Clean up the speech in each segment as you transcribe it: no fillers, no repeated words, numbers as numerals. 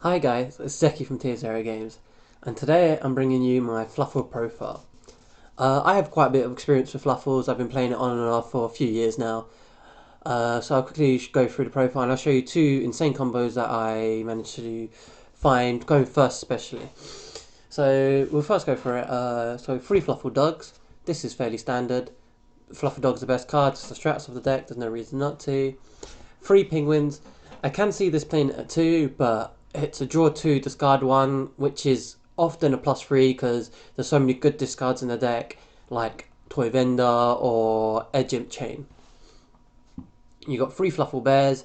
Hi guys, it's Zeki from Tier0 Games, and today I'm bringing you my Fluffal profile. I have quite a bit of experience with Fluffals. I've been playing it on and off for a few years now. So I'll quickly go through the profile and I'll show you two insane combos that I managed to find, going first especially. So we'll first go for it. So 3 Fluffal Dogs. This is fairly standard. Fluffal Dog's the best card, it's the strats of the deck, there's no reason not to. 3 Penguins. I can see this playing at 2, but it's a draw 2, discard 1, which is often a +3 because there's so many good discards in the deck, like Toy Vendor or Edge Imp Chain. You got 3 Fluffal Bears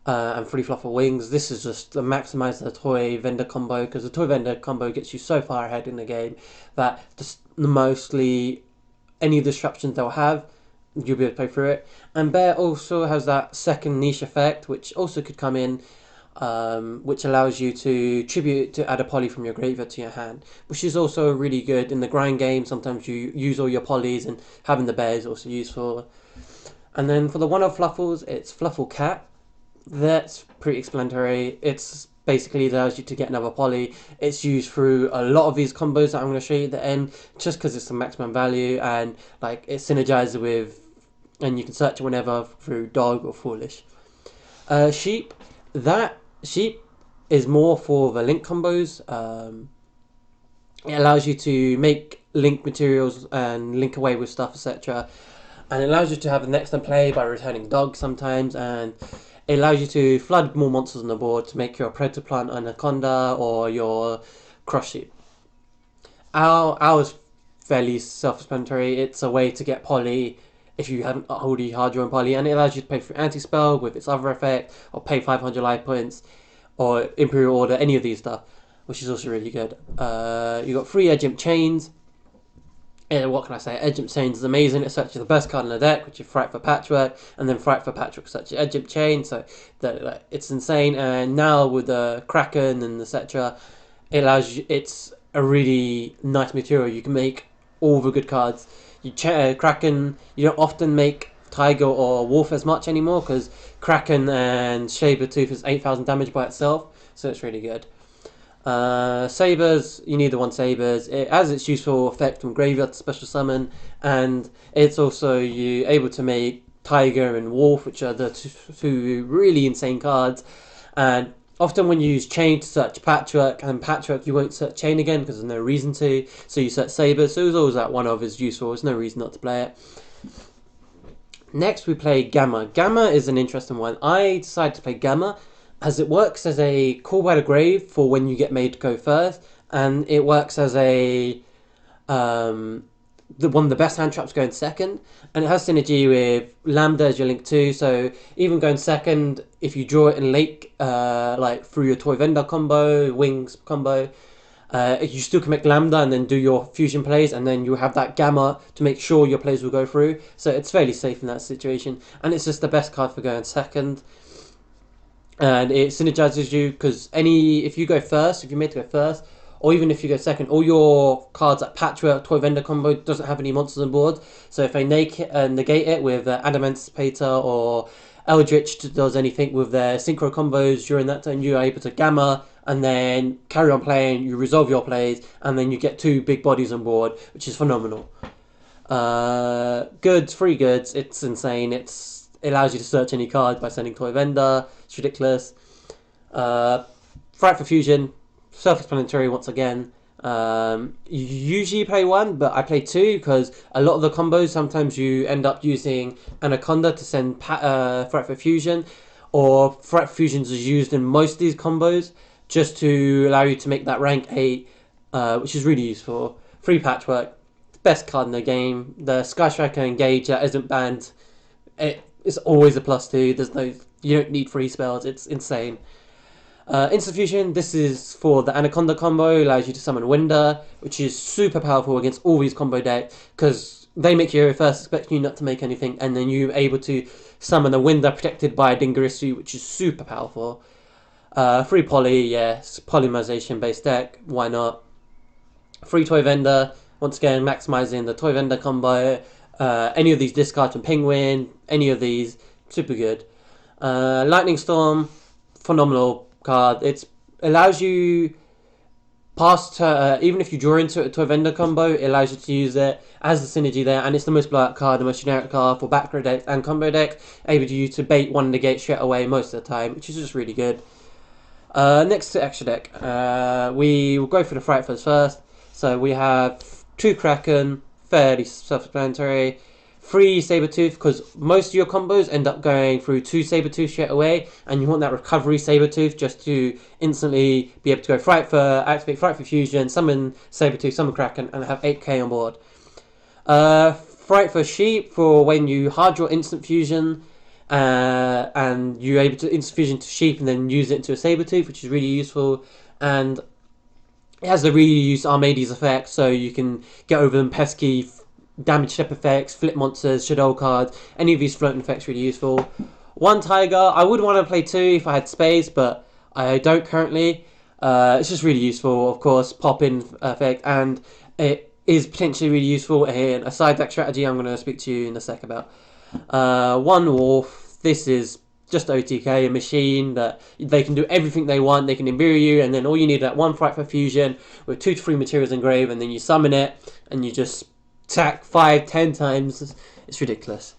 and 3 Fluffal Wings. This is just to maximize the Toy Vendor combo, because the Toy Vendor combo gets you so far ahead in the game that just mostly any disruptions they'll have, you'll be able to play through it. And Bear also has that second niche effect, which also could come in, which allows you to tribute to add a poly from your graveyard to your hand, which is also really good in the grind game. Sometimes you use all your polys, and having the Bear is also useful. And then for the one-off Fluffals, it's Fluffal Cat. That's pretty explanatory. It's basically allows you to get another poly. It's used through a lot of these combos that I'm going to show you at the end, just because it's the maximum value and like it synergizes with, and you can search it whenever through Dog or Foolish. Sheep. That Sheep is more for the link combos. It allows you to make link materials and link away with stuff, etc. And it allows you to have the next turn play by returning Dog sometimes, and it allows you to flood more monsters on the board to make your Predator Plant Anaconda or your Crush Sheep. Ours fairly self-explanatory. It's a way to get poly if you haven't already hard drawn poly, and it allows you to pay for anti-spell with its other effect, or pay 500 life points, or Imperial Order, any of these stuff, which is also really good. You got 3 Edge Imp Chains. What can I say? Edge Imp Chains is amazing. It's actually the best card in the deck, which is Fright for Patchwork, and then Fright for Patchwork is such Edge Imp Chain, so that it's insane. And now with the Kraken and etc., it allows you. It's a really nice material. You can make all the good cards. Kraken. You don't often make Tiger or Wolf as much anymore because Kraken and Saber Tooth is 8,000 damage by itself, so it's really good. Sabers, you need the 1 Sabers. It has its useful effect from graveyard to special summon, and it's also you able to make Tiger and Wolf, which are the two really insane cards. And often when you use Chain to search Patchwork, and Patchwork you won't search Chain again because there's no reason to, so you search Sabers, so there's always that one of is useful, there's no reason not to play it. Next we play Gamma. Gamma is an interesting one. I decided to play Gamma as it works as a Call by the Grave for when you get made to go first, and it works as a one of the best hand traps going second, and it has synergy with Lambda as your link too. So even going second, if you draw it in late, like through your Toy Vendor combo, Wings combo, you still can make Lambda and then do your fusion plays, and then you have that Gamma to make sure your plays will go through. So it's fairly safe in that situation, and it's just the best card for going second. And it synergizes you because if you go first, if you're made to go first, or even if you go second, all your cards like Patchwork, Toy Vendor combo doesn't have any monsters on board. So if they negate it with Adamanticipator or Eldritch does anything with their synchro combos during that turn, you're able to Gamma and then carry on playing. You resolve your plays, and then you get 2 big bodies on board, which is phenomenal. Goods, free goods. It's insane. It allows you to search any card by sending Toy Vendor. It's ridiculous. Fright for Fusion, self-explanatory once again. You usually play 1, but I play 2 because a lot of the combos, sometimes you end up using Anaconda to send Fright for Fusion, or Fright for Fusions is used in most of these combos just to allow you to make that rank 8, which is really useful. 3 Patchwork, best card in the game. The Sky Striker Engage that isn't banned, it's always a +2. You don't need 3 spells. It's insane. Instant Fusion, this is for the Anaconda combo, allows you to summon Winder, which is super powerful against all these combo decks, because they make you first, expecting you not to make anything, and then you're able to summon a Winder protected by a Dingarisu, which is super powerful. 3 Poly, yes, polymerization based deck, why not? 3 Toy Vendor, once again, maximizing the Toy Vendor combo. Any of these discards from Penguin, any of these, super good. Lightning Storm, phenomenal card. It's allows you past even if you draw into it to a vendor combo, it allows you to use it as the synergy there, and it's the most blowout card, the most generic card for back row decks and combo decks, able to use to bait one negate straight away most of the time, which is just really good. Next to extra deck, we will go for the Frightfuls first. So we have 2 Kraken, fairly self-explanatory. 3 Sabertooth, because most of your combos end up going through 2 Sabertooth straight away, and you want that recovery Sabertooth just to instantly be able to go activate Fright for Fusion, summon Sabertooth, summon Kraken, and have 8k on board. Fright for Sheep for when you hard draw instant fusion, and you're able to instant fusion to Sheep and then use it into a Sabertooth, which is really useful. And it has the reuse Armades effect, so you can get over them pesky damage step effects, flip monsters, shadow cards, any of these floating effects really useful. 1 Tiger, I would want to play 2 if I had space, but I don't currently. It's just really useful, of course, pop-in effect, and it is potentially really useful in a side deck strategy I'm going to speak to you in a sec about. 1 Wolf, this is just OTK, a machine that they can do everything they want, they can imbue you, and then all you need is that 1 Fright for Fusion with 2 to 3 materials engraved, and then you summon it, and you just attack 5-10 times. It's ridiculous.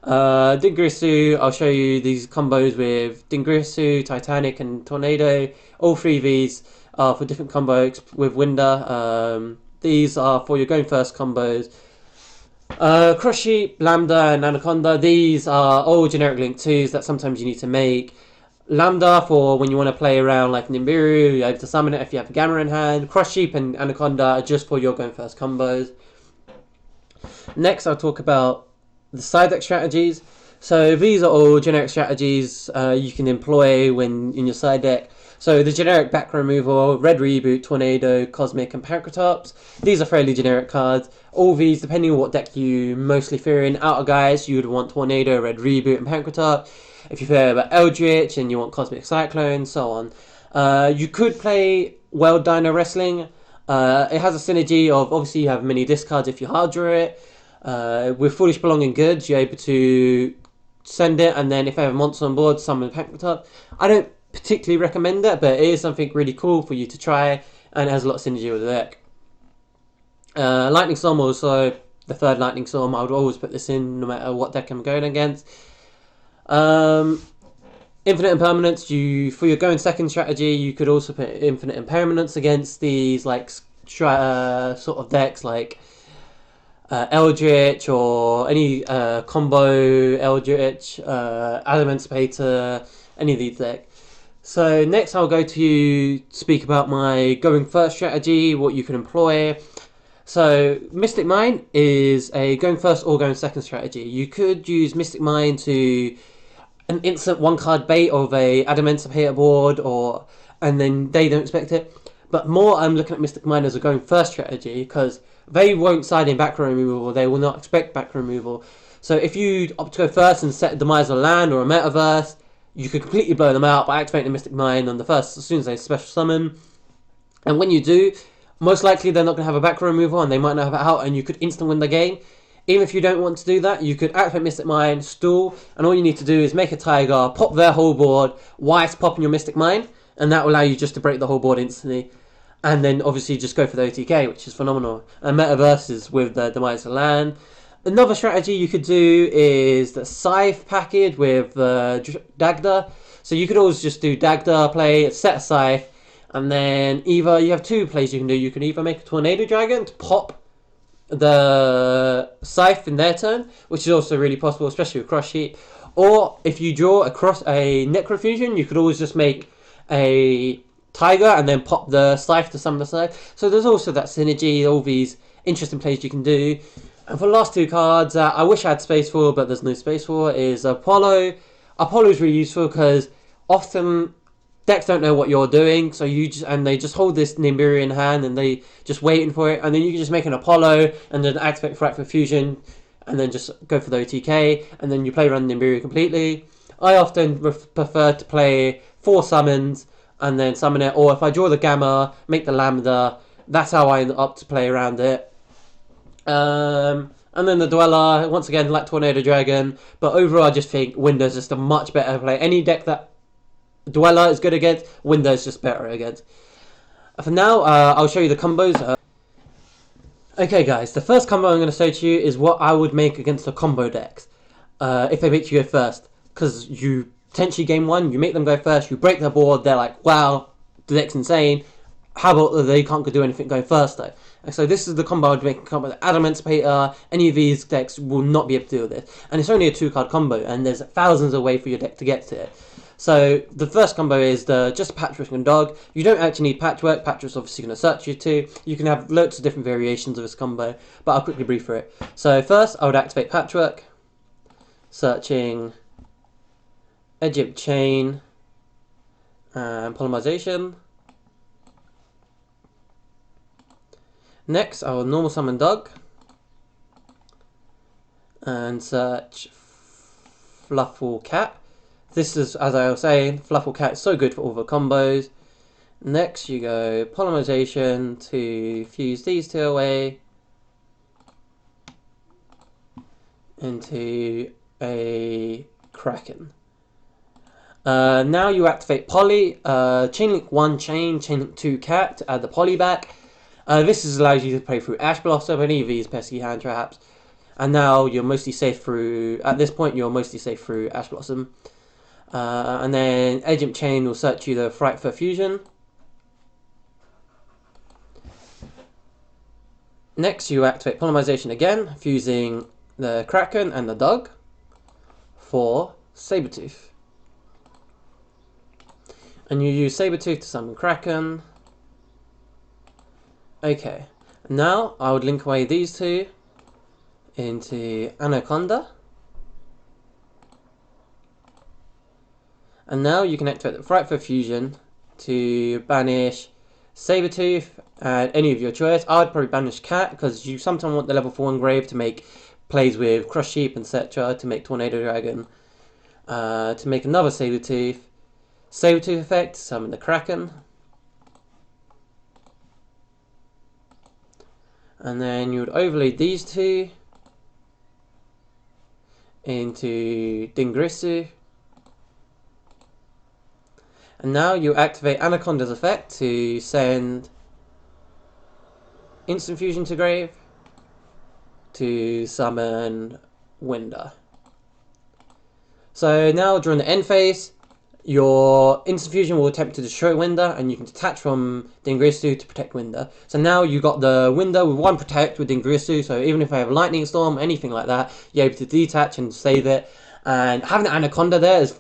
Dingirisu, I'll show you these combos with Dingirisu, Titanic, and Tornado. All 3 of these are for different combos with Winder. These are for your going first combos. Crush Sheep, Lambda, and Anaconda. These are all generic link 2s that sometimes you need to make. Lambda for when you want to play around like Nibiru, you're able to summon it if you have a Gamma in hand. Crush Sheep and Anaconda are just for your going first combos. Next, I'll talk about the side deck strategies. So these are all generic strategies you can employ when in your side deck. So the generic back removal, Red Reboot, Tornado, Cosmic, and Pancratops. These are fairly generic cards. All these, depending on what deck you mostly fear in. Outer guys, you would want Tornado, Red Reboot, and Pancratops. If you fear about Eldritch and you want Cosmic Cyclone, so on. You could play World Dino Wrestling. It has a synergy of, obviously you have many discards if you hard draw it. With Foolish Belonging Goods, you're able to send it, and then if I have a monster on board, summon Pancratops. I don't particularly recommend it, but it is something really cool for you to try, and it has a lot of synergy with the deck. Lightning Storm also, the 3rd Lightning Storm, I would always put this in no matter what deck I'm going against. Infinite Impermanence, for your going second strategy, you could also put Infinite Impermanence against these like sort of decks like Eldritch or any combo Eldritch, Adamancipator, any of these decks. So next I'll go to speak about my going first strategy, what you can employ. So Mystic Mine is a going first or going second strategy. You could use Mystic Mine to an instant 1 card bait of a Adamancipator board, and then they don't expect it. But more I'm looking at Mystic Mine as a going first strategy, because they won't side in back row removal, they will not expect back row removal. So if you opt to go first and set a demise of a land or a metaverse, you could completely blow them out by activating the Mystic Mine on the first as soon as they special summon. And when you do, most likely they're not going to have a back row removal and they might not have it out, and you could instant win the game. Even if you don't want to do that, you could activate Mystic Mine, stall, and all you need to do is make a Tiger, pop their whole board whilst popping your Mystic Mine, and that will allow you just to break the whole board instantly. And then obviously just go for the OTK, which is phenomenal. And metaverses with the demise of land. Another strategy you could do is the Scythe package with Dagda. So you could always just do Dagda play, set a Scythe, and then either you have 2 plays you can do. You can either make a Tornado Dragon to pop the Scythe in their turn, which is also really possible, especially with Crush Sheep. Or if you draw across a Necrofusion, you could always just make a Tiger and then pop the Scythe to summon the Scythe. So there's also that synergy, all these interesting plays you can do. And for the last 2 cards, I wish I had space for, but there's no space for, is Apollo. Apollo is really useful because often decks don't know what you're doing, so they just hold this Nibiru in hand and they just waiting for it, and then you can just make an Apollo and then activate Fright for Fusion and then just go for the OTK, and then you play around Nibiru completely. I often prefer to play 4 summons and then summon it, or if I draw the Gamma, make the Lambda. That's how I end up to play around it. And then the Dweller, once again, like Tornado Dragon, but overall I just think Window's just a much better play. Any deck that Dweller is good against. Window is just better against. For now, I'll show you the combos. Okay guys, the first combo I'm going to show to you is what I would make against the combo decks. If they make you go first. Because you potentially game one, you make them go first, you break their board, they're like, wow, the deck's insane. How about they can't do anything going first though? And so this is the combo I'd make. Combo with Adamantipator. Any of these decks will not be able to deal with this. And it's only a 2-card combo, and there's thousands of ways for your deck to get to it. So the first combo is just Patchwork and Dog. You don't actually need Patchwork. Patchwork's obviously going to search you too. You can have loads of different variations of this combo, but I'll quickly brief through it. So first, I would activate Patchwork, searching Egypt Chain and Polymerization. Next, I will normal summon Dog and search Fluffal Cat. This is, as I was saying, Fluffal Cat is so good for all the combos. Next, you go Polymerization to fuse these two away into a Kraken. Now you activate Poly, Chainlink 1 Chain, Chainlink 2 Cat to add the Poly back. This allows you to play through Ash Blossom, any of these pesky hand traps. And now you're mostly safe through, at this point you're mostly safe through Ash Blossom. And then Agent Chain will search you the Frightful Fusion. Next you activate Polymerization again, fusing the Kraken and the Dog for Sabertooth. And you use Sabertooth to summon Kraken. Okay, now I would link away these two into Anaconda. And now you can activate the Frightful Fusion to banish Sabertooth and any of your choice. I would probably banish Cat because you sometimes want the level 4 engrave to make plays with Crush Sheep, etc. to make Tornado Dragon. To make another Sabertooth. Sabertooth effect, summon the Kraken. And then you would overlay these two into Dingrisu. And now you activate Anaconda's effect to send Instant Fusion to grave to summon Winder. So now during the end phase, your Instant Fusion will attempt to destroy Winder, and you can detach from Dingrisu to protect Winder. So now you got the Winder with 1 protect with Dingrisu, so even if I have a Lightning Storm, anything like that, you're able to detach and save it. And having an Anaconda there is,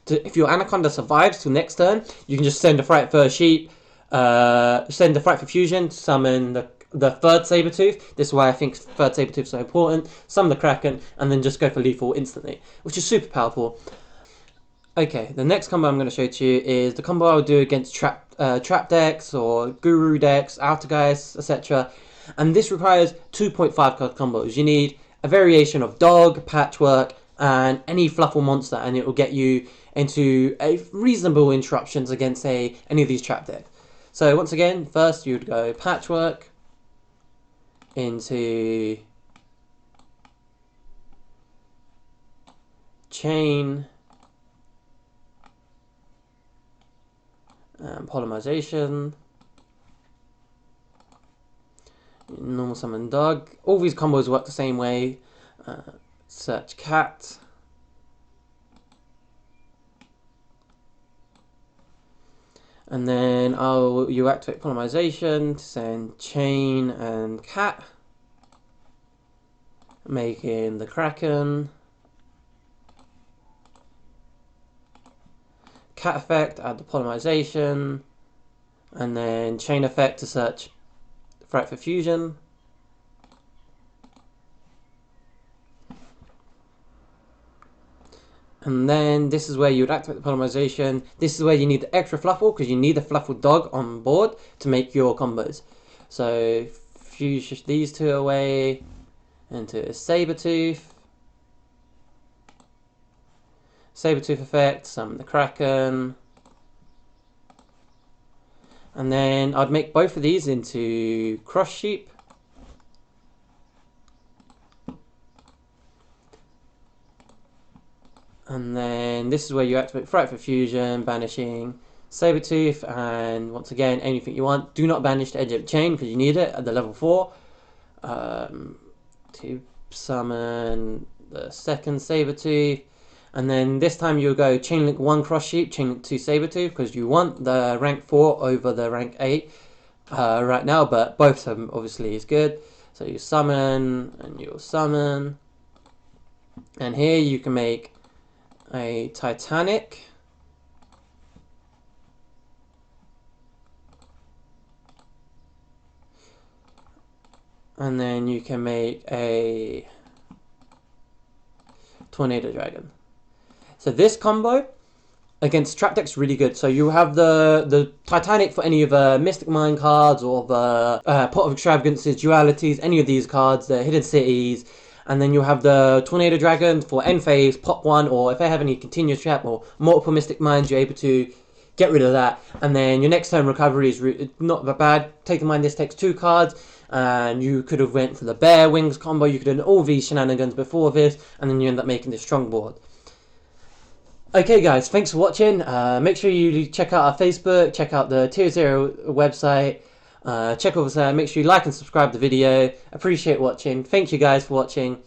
if your Anaconda survives till next turn, you can just send a Frightful Sheep, send the Frightful Fusion to summon the third Sabertooth. This is why I think third Sabertooth is so important. Summon the Kraken, and then just go for lethal instantly, which is super powerful. Okay, the next combo I'm going to show to you is the combo I would do against trap decks or guru decks, Outergeist, etc. And this requires 2.5 card combos. You need a variation of Dog, Patchwork, and any Fluffal monster, and it will get you into a reasonable interruptions against any of these trap decks. So once again, first you would go Patchwork into Chain and Polymerization, normal summon Dog. All these combos work the same way. Search Cat. And then you activate Polymerization to send Chain and Cat, making the Kraken. Cat effect, add the Polymerization, and then Chain effect to search Frightful Fusion. And then this is where you would activate the Polymerization. This is where you need the extra Fluffal, because you need the Fluffal Dog on board to make your combos. So fuse these two away into a Sabertooth. Sabertooth effect, summon the Kraken. And then I'd make both of these into Crush Sheep. And then this is where you activate Fright for Fusion, banishing Sabertooth, and once again, anything you want. Do not banish the Edge of Chain because you need it at the level 4 to summon the second Sabertooth. And then this time you'll go Chainlink 1 Cross Sheep, Chainlink 2 Sabertooth, because you want the rank 4 over the rank 8 right now, but both of them obviously is good. So you summon, and you'll summon. And here you can make a Titanic. And then you can make a Tornado Dragon. So this combo against trap deck's really good. So you have the Titanic for any of the Mystic Mine cards, or the Pot of Extravagances, Dualities, any of these cards, the Hidden Cities. And then you'll have the Tornado Dragon for end phase, pop 1, or if they have any continuous trap or multiple Mystic Mines, you're able to get rid of that. And then your next turn recovery is not that bad. Take in mind this takes 2 cards, and you could have went for the Bear Wings combo. You could have done all these shenanigans before this, and then you end up making this strong board. Okay guys, thanks for watching. Make sure you check out our Facebook, check out the Tier 0 website, check over there, make sure you like and subscribe the video. Appreciate watching. Thank you guys for watching.